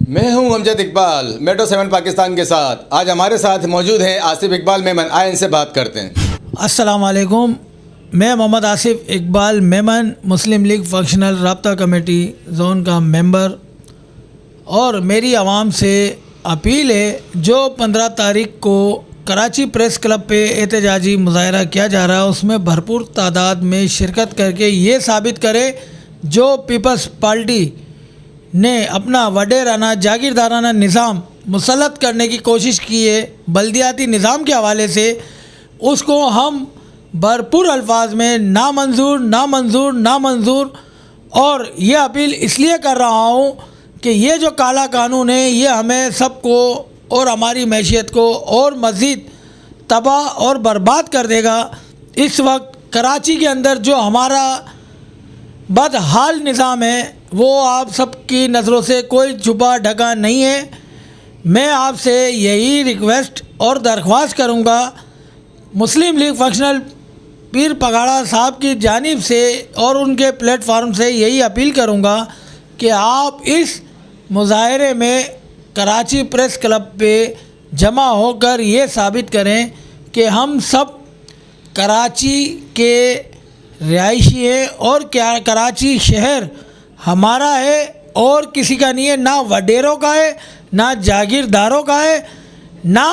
میں ہوں امجد اقبال میٹرو 7 پاکستان کے ساتھ. آج ہمارے ساتھ موجود ہیں آصف اقبال میمن. آئے ان سے بات کرتے ہیں. السلام علیکم. میں محمد آصف اقبال میمن مسلم لیگ فنکشنل رابطہ کمیٹی زون کا ممبر، اور میری عوام سے اپیل ہے جو 15 تاریخ کو کراچی پریس کلب پہ احتجاجی مظاہرہ کیا جا رہا ہے اس میں بھرپور تعداد میں شرکت کر کے یہ ثابت کرے جو پیپلز پارٹی نے اپنا وڈیرانہ جاگیردارانہ نظام مسلط کرنے کی کوشش کی ہے بلدیاتی نظام کے حوالے سے، اس کو ہم بھرپور الفاظ میں نامنظور نامنظور نامنظور. اور یہ اپیل اس لیے کر رہا ہوں کہ یہ جو کالا قانون ہے یہ ہمیں سب کو اور ہماری معیشت کو اور مزید تباہ اور برباد کر دے گا. اس وقت کراچی کے اندر جو ہمارا بدحال نظام ہے وہ آپ سب کی نظروں سے کوئی چھپا ڈھکا نہیں ہے. میں آپ سے یہی ریکویسٹ اور درخواست کروں گا، مسلم لیگ فنکشنل پیر پگاڑا صاحب کی جانب سے اور ان کے پلیٹ فارم سے یہی اپیل کروں گا کہ آپ اس مظاہرے میں کراچی پریس کلب پہ جمع ہو کر یہ ثابت کریں کہ ہم سب کراچی کے رہائشی ہیں اور کیا کراچی شہر ہمارا ہے اور کسی کا نہیں ہے، نہ وڈیروں کا ہے، نہ جاگیرداروں کا ہے، نہ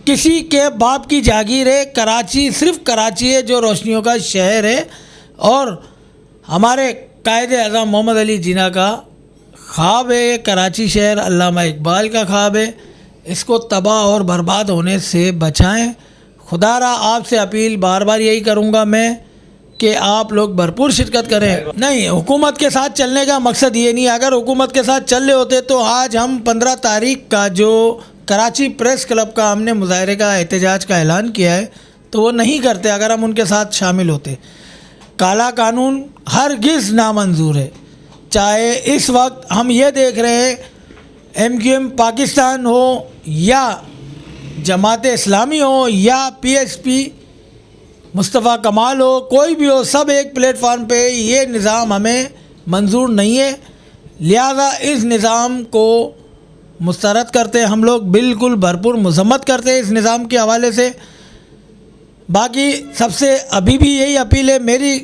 کسی کے باپ کی جاگیر ہے. کراچی صرف کراچی ہے جو روشنیوں کا شہر ہے، اور ہمارے قائد اعظم محمد علی جناح کا خواب ہے کراچی شہر، علامہ اقبال کا خواب ہے. اس کو تباہ اور برباد ہونے سے بچائیں. خدا را آپ سے اپیل بار بار یہی کروں گا میں کہ آپ لوگ بھرپور شرکت کریں. نہیں، حکومت کے ساتھ چلنے کا مقصد یہ نہیں. اگر حکومت کے ساتھ چل رہے ہوتے تو آج ہم 15 تاریخ کا جو کراچی پریس کلب کا ہم نے مظاہرے کا احتجاج کا اعلان کیا ہے تو وہ نہیں کرتے اگر ہم ان کے ساتھ شامل ہوتے. کالا قانون ہرگز نامنظور ہے. چاہے اس وقت ہم یہ دیکھ رہے ہیں MQM پاکستان ہو یا جماعت اسلامی ہو یا PSP مصطفیٰ کمال ہو، کوئی بھی ہو، سب ایک پلیٹ فارم پہ یہ نظام ہمیں منظور نہیں ہے. لہذا اس نظام کو مسترد کرتے ہم لوگ بالکل بھرپور مذمت کرتے ہیں اس نظام کے حوالے سے. باقی سب سے ابھی بھی یہی اپیل ہے میری.